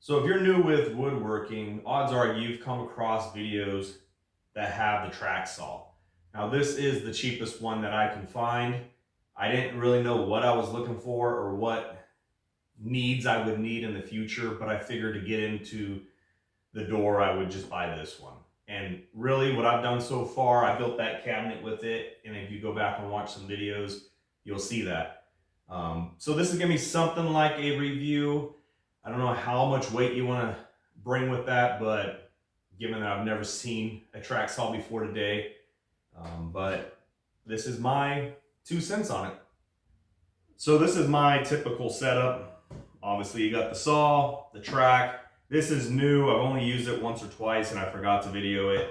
So if you're new with woodworking, odds are you've come across videos that have the TrackSaw. Now this is the cheapest one that I can find. I didn't really know what I was looking for or what needs I would need in the future, but I figured to get into the door, I would just buy this one. And really what I've done so far, I built that cabinet with it. And if you go back and watch some videos, you'll see that. So this is gonna be something like a review. I don't know how much weight you want to bring with that, but given that I've never seen a TrackSaw before today, but this is my 2 cents on it. So this is my typical setup. Obviously you got the saw, the track. This is new. I've only used it once or twice and I forgot to video it,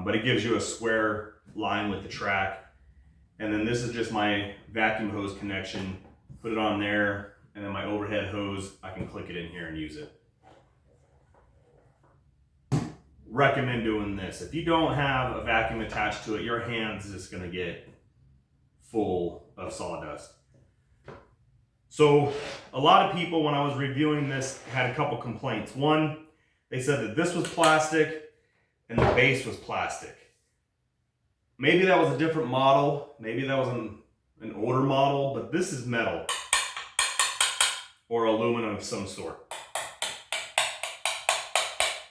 but it gives you a square line with the track. And then this is just my vacuum hose connection. Put it on there. And then my overhead hose, I can click it in here and use it. Recommend doing this. If you don't have a vacuum attached to it, your hand's just gonna get full of sawdust. So a lot of people, when I was reviewing this, had a couple complaints. One, they said that this was plastic and the base was plastic. Maybe that was a different model. Maybe that was an older model, but this is metal. Or aluminum of some sort.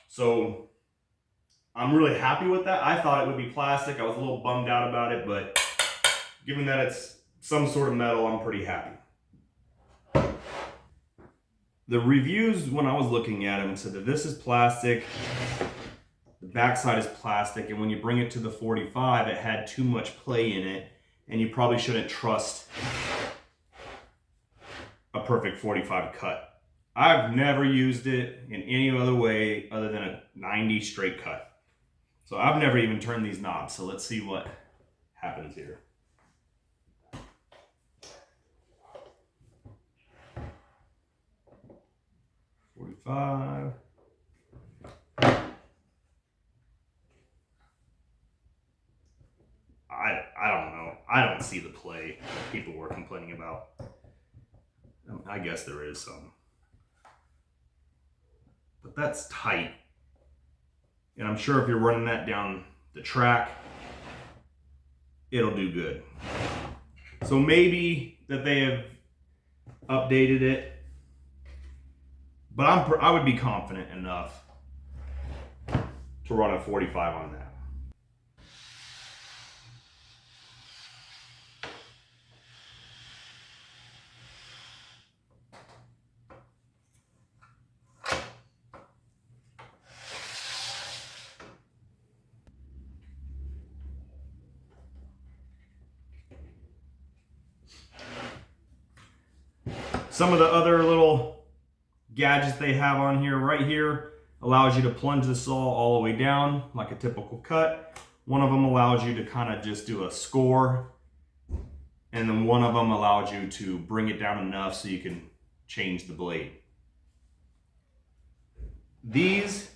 So I'm really happy with that. I thought it would be plastic. I was a little bummed out about it, but given that it's some sort of metal, I'm pretty happy. The reviews, when I was looking at them, said that this is plastic, the backside is plastic, and when you bring it to the 45, it had too much play in it, and you probably shouldn't trust a perfect 45 cut. I've never used it in any other way other than a 90 straight cut. So I've never even turned these knobs. So let's see what happens here. I don't know. I don't see the play that people were complaining about. I guess there is some. But that's tight. And I'm sure if you're running that down the track, it'll do good. So maybe that they have updated it. But I would be confident enough to run a 45 on that. Some of the other little gadgets they have on here, right here, allows you to plunge the saw all the way down like a typical cut. One of them allows you to kind of just do a score. And then one of them allows you to bring it down enough so you can change the blade. These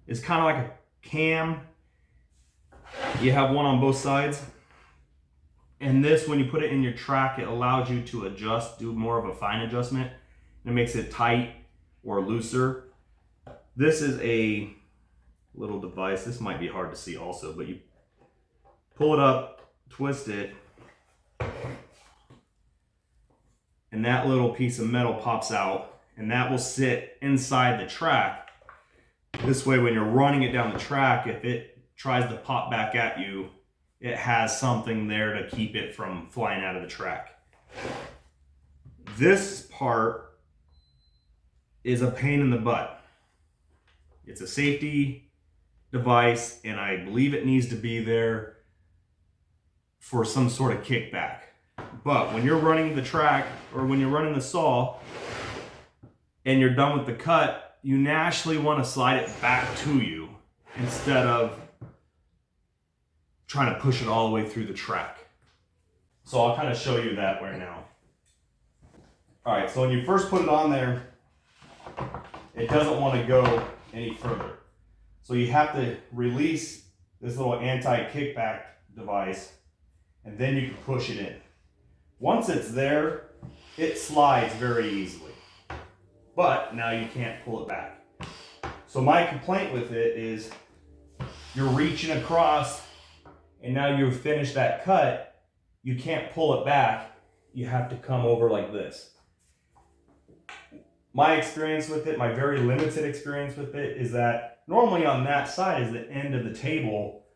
is kind of like a cam. You have one on both sides. And this, when you put it in your track, it allows you to adjust, do more of a fine adjustment. It makes it tight or looser. This is a little device. This might be hard to see also, but you pull it up, twist it, and that little piece of metal pops out, and that will sit inside the track. This way, when you're running it down the track, if it tries to pop back at you, it has something there to keep it from flying out of the track. This part is a pain in the butt. It's a safety device, and I believe it needs to be there for some sort of kickback. But when you're running the track, or when you're running the saw, and you're done with the cut, you naturally want to slide it back to you instead of trying to push it all the way through the track. So I'll kind of show you that right now. All right, so when you first put it on there, it doesn't want to go any further. So you have to release this little anti-kickback device, and then you can push it in. Once it's there, it slides very easily. But now you can't pull it back. So my complaint with it is you're reaching across and now you've finished that cut, you can't pull it back. You have to come over like this. My experience with it, my very limited experience with it, is that normally on that side is the end of the table,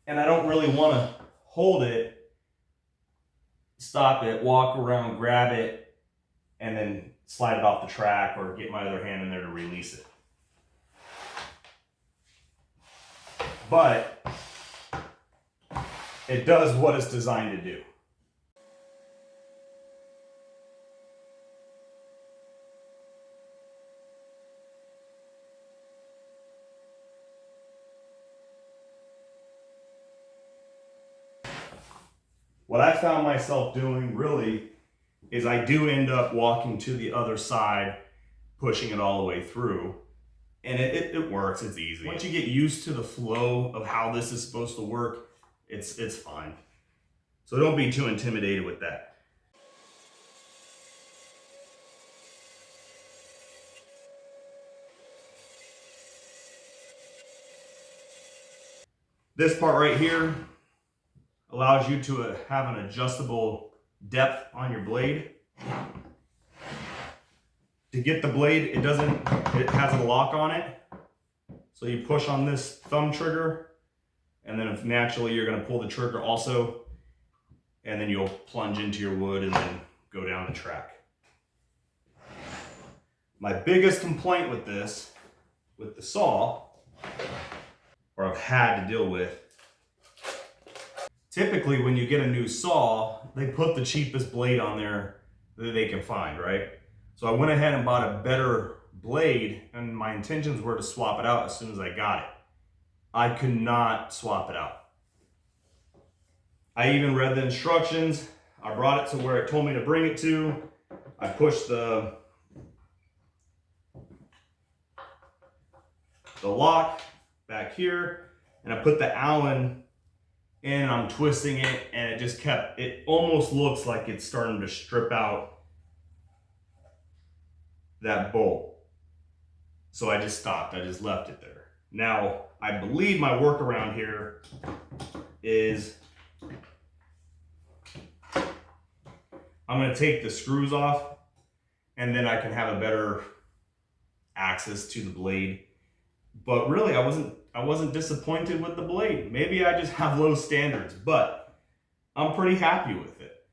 and I don't really want to hold it, stop it, walk around, grab it, and then slide it off the track or get my other hand in there to release it. But it does what it's designed to do. What I found myself doing really is I do end up walking to the other side, pushing it all the way through, and it works, it's easy. Once you get used to the flow of how this is supposed to work, it's fine. So don't be too intimidated with that. This part right here allows you to have an adjustable depth on your blade. To get the blade, it has a lock on it. So you push on this thumb trigger, and then if naturally you're gonna pull the trigger also, and then you'll plunge into your wood and then go down the track. My biggest complaint with this, with the saw, or I've had to deal with, typically when you get a new saw, they put the cheapest blade on there that they can find, right? So I went ahead and bought a better blade, and my intentions were to swap it out as soon as I got it. I could not swap it out. I even read the instructions. I brought it to where it told me to bring it to. I pushed the lock back here, and I put the Allen in, and I'm twisting it, and it just kept, it almost looks like it's starting to strip out that bolt. So I just stopped, I just left it there. Now, I believe my workaround here is I'm gonna take the screws off, and then I can have a better access to the blade. But really, I wasn't disappointed with the blade. Maybe I just have low standards, but I'm pretty happy with it.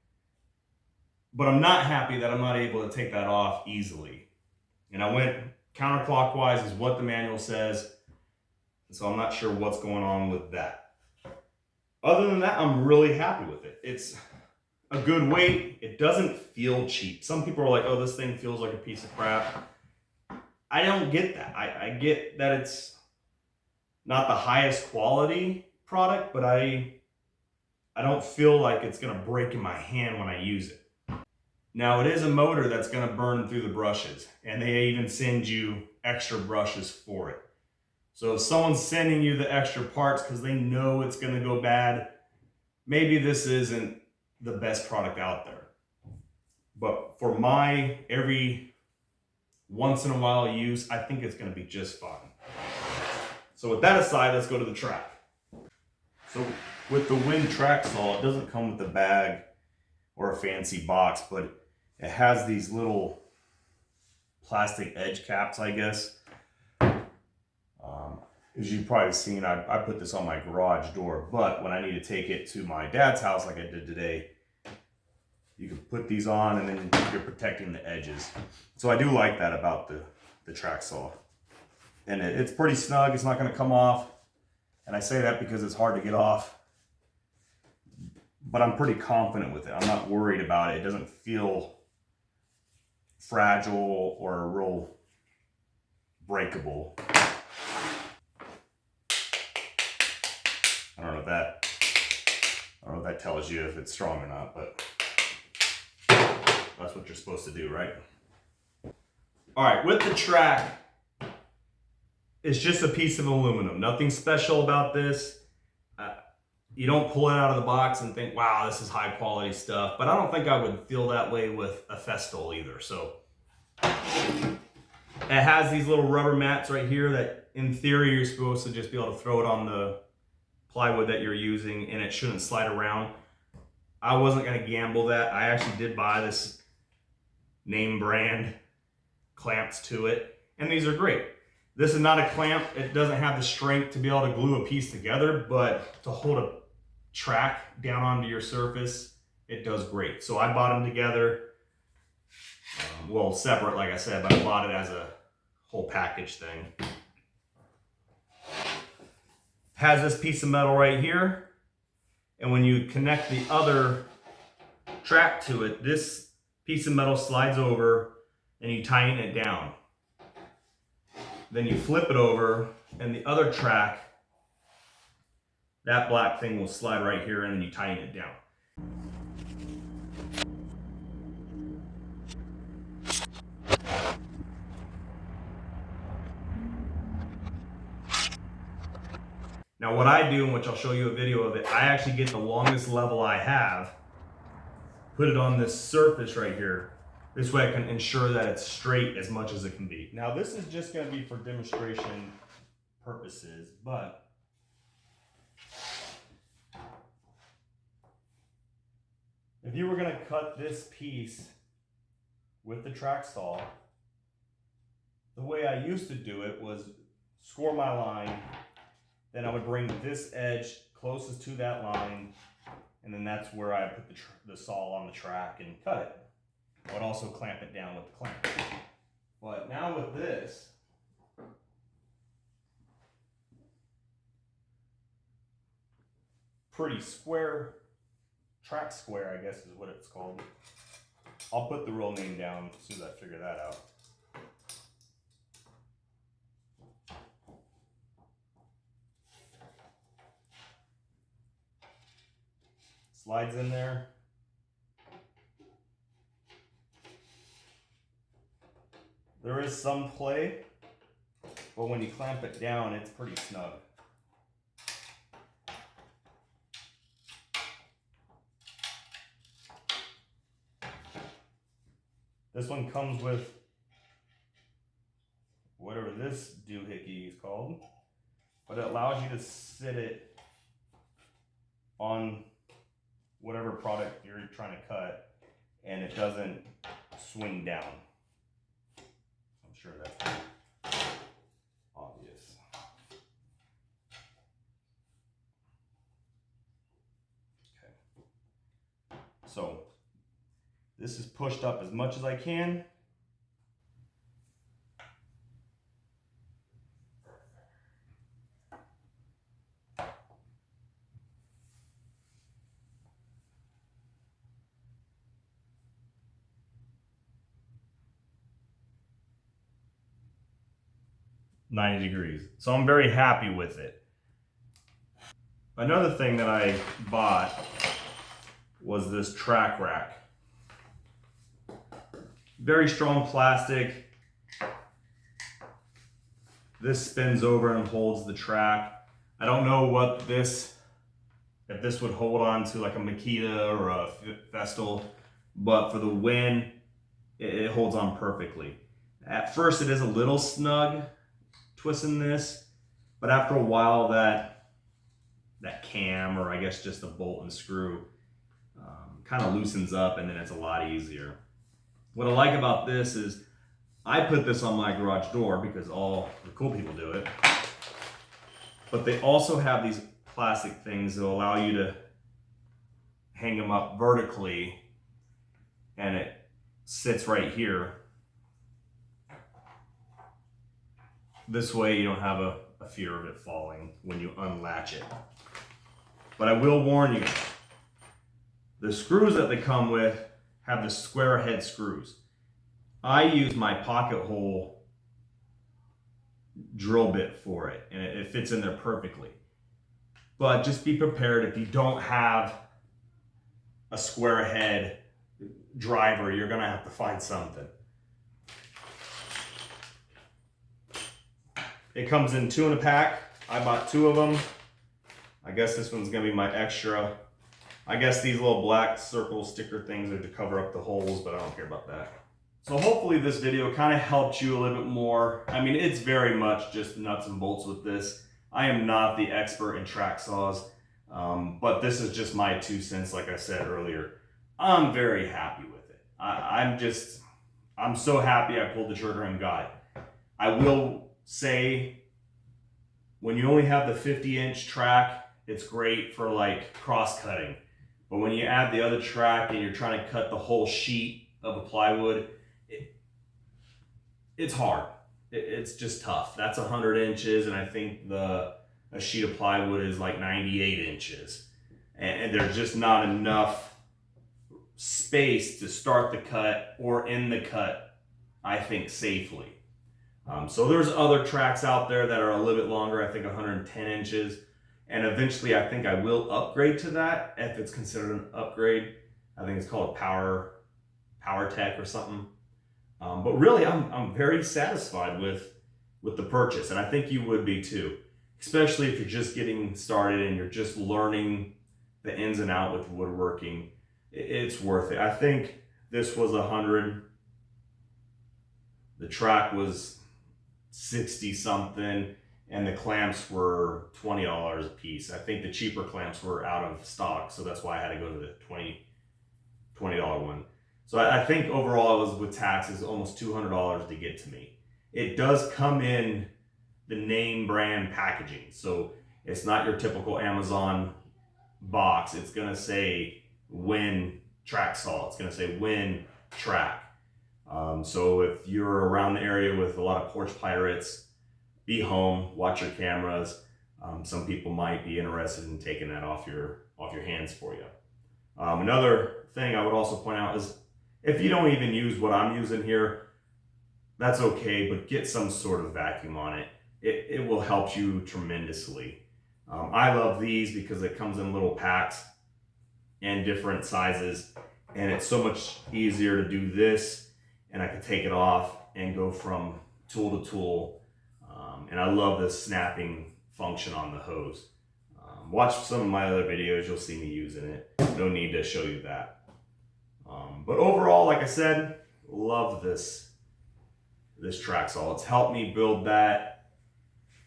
But I'm not happy that I'm not able to take that off easily. And I went counterclockwise is what the manual says. So I'm not sure what's going on with that. Other than that, I'm really happy with it. It's a good weight. It doesn't feel cheap. Some people are like, oh, this thing feels like a piece of crap. I don't get that. I get that it's not the highest quality product, but I don't feel like it's gonna break in my hand when I use it. Now, it is a motor that's gonna burn through the brushes, and they even send you extra brushes for it. So if someone's sending you the extra parts because they know it's gonna go bad, maybe this isn't the best product out there. But for my every once in a while use, I think it's gonna be just fine. So with that aside, let's go to the track. So with the WEN TrackSaw, it doesn't come with a bag or a fancy box, but it has these little plastic edge caps, I guess. As you've probably seen, I put this on my garage door, but when I need to take it to my dad's house like I did today, you can put these on and then you're protecting the edges. So I do like that about the TrackSaw. And it's pretty snug, it's not gonna come off. And I say that because it's hard to get off. But I'm pretty confident with it. I'm not worried about it. It doesn't feel fragile or real breakable. I don't know if that tells you if it's strong or not, but that's what you're supposed to do, right? All right, with the track, it's just a piece of aluminum. Nothing special about this. You don't pull it out of the box and think, wow, this is high quality stuff. But I don't think I would feel that way with a Festool either. So it has these little rubber mats right here that in theory, you're supposed to just be able to throw it on the plywood that you're using and it shouldn't slide around. I wasn't gonna gamble that. I actually did buy this name brand clamps to it, and these are great. This is not a clamp. It doesn't have the strength to be able to glue a piece together, but to hold a track down onto your surface, it does great. So I bought them together, well, separate, like I said, but I bought it as a whole package thing. Has this piece of metal right here, and when you connect the other track to it, this piece of metal slides over and you tighten it down. Then you flip it over and the other track, that black thing will slide right here and then you tighten it down. Now what I do, and which I'll show you a video of it, I actually get the longest level I have, put it on this surface right here. This way I can ensure that it's straight as much as it can be. Now this is just going to be for demonstration purposes, but if you were going to cut this piece with the TrackSaw, the way I used to do it was score my line, then I would bring this edge closest to that line, and then that's where I put the saw on the track and cut it. I would also clamp it down with the clamp. But now with this, pretty square, track square, I guess is what it's called. I'll put the real name down as soon as I figure that out. Slides in there. There is some play, but when you clamp it down, it's pretty snug. This one comes with whatever this doohickey is called, but it allows you to sit it on whatever product you're trying to cut, and it doesn't swing down. I'm sure that's obvious. Okay. So this is pushed up as much as I can. .90 degrees. So I'm very happy with it. Another thing that I bought was this track rack. Very strong plastic. This spins over and holds the track. I don't know what this, if this would hold on to like a Makita or a Vestal, but for the WEN, it holds on perfectly. At first it is a little snug twisting this, but after a while that cam, or I guess just the bolt and screw, kind of loosens up, and then it's a lot easier. What I like about this is I put this on my garage door because all the cool people do it, but they also have these plastic things that allow you to hang them up vertically, and it sits right here. This way you don't have a fear of it falling when you unlatch it. But I will warn you, the screws that they come with have the square head screws. I use my pocket hole drill bit for it, and it fits in there perfectly. But just be prepared, if you don't have a square head driver, you're gonna have to find something. It comes in 2 in a pack. I bought 2 of them. I guess this one's gonna be my extra. I guess these little black circle sticker things are to cover up the holes, but I don't care about that. So hopefully this video kind of helped you a little bit more. I mean, it's very much just nuts and bolts with this. I am not the expert in track saws, but this is just my 2 cents. Like I said earlier, I'm very happy with it. I'm so happy I pulled the trigger and got it. I will say, when you only have the 50-inch track, it's great for like cross-cutting. But when you add the other track and you're trying to cut the whole sheet of a plywood, it's hard. It's just tough. That's 100 inches, and I think a sheet of plywood is like 98 inches. And there's just not enough space to start the cut or end the cut, I think, safely. So there's other tracks out there that are a little bit longer, I think 110 inches. And eventually I think I will upgrade to that if it's considered an upgrade. I think it's called Power Tech or something. But really, I'm very satisfied with the purchase, and I think you would be too, especially if you're just getting started and you're just learning the ins and outs with woodworking. It's worth it. I think this was 100. The track was 60 something, and the clamps were $20 a piece. I think the cheaper clamps were out of stock, so that's why I had to go to the $20 one. So I think overall it was, with taxes, almost $200 to get to me. It does come in the name brand packaging. So it's not your typical Amazon box. It's gonna say WEN TrackSaw. It's gonna say WEN Track. So if you're around the area with a lot of porch pirates, be home, watch your cameras. Some people might be interested in taking that off your hands for you. Another thing I would also point out is, if you don't even use what I'm using here, that's okay, but get some sort of vacuum on it. It will help you tremendously. I love these because it comes in little packs and different sizes, and it's so much easier to do this, and I can take it off and go from tool to tool. And I love this snapping function on the hose. Watch some of my other videos, you'll see me using it. No need to show you that. But overall, like I said, love this TrackSaw. It's helped me build that.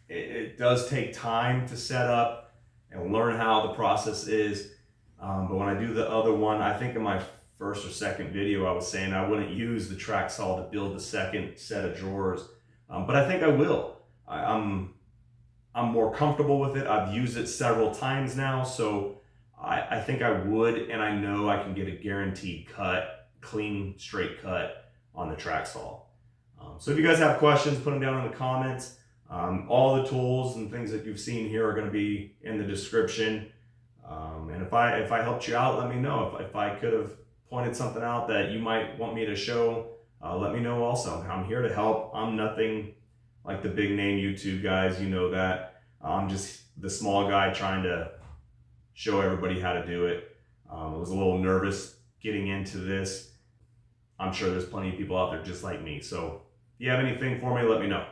It does take time to set up and learn how the process is. But when I do the other one, I think in my first or second video, I was saying I wouldn't use the TrackSaw to build the second set of drawers. But I think I will. I'm more comfortable with it. I've used it several times now, so I think I would, and I know I can get a guaranteed cut, clean, straight cut on the TrackSaw. So if you guys have questions, put them down in the comments. All the tools and things that you've seen here are going to be in the description. And if I helped you out, let me know. If I could have pointed something out that you might want me to show, let me know also. I'm here to help. I'm nothing like the big name YouTube guys, you know that. I'm just the small guy trying to show everybody how to do it. I was a little nervous getting into this. I'm sure there's plenty of people out there just like me. So if you have anything for me, let me know.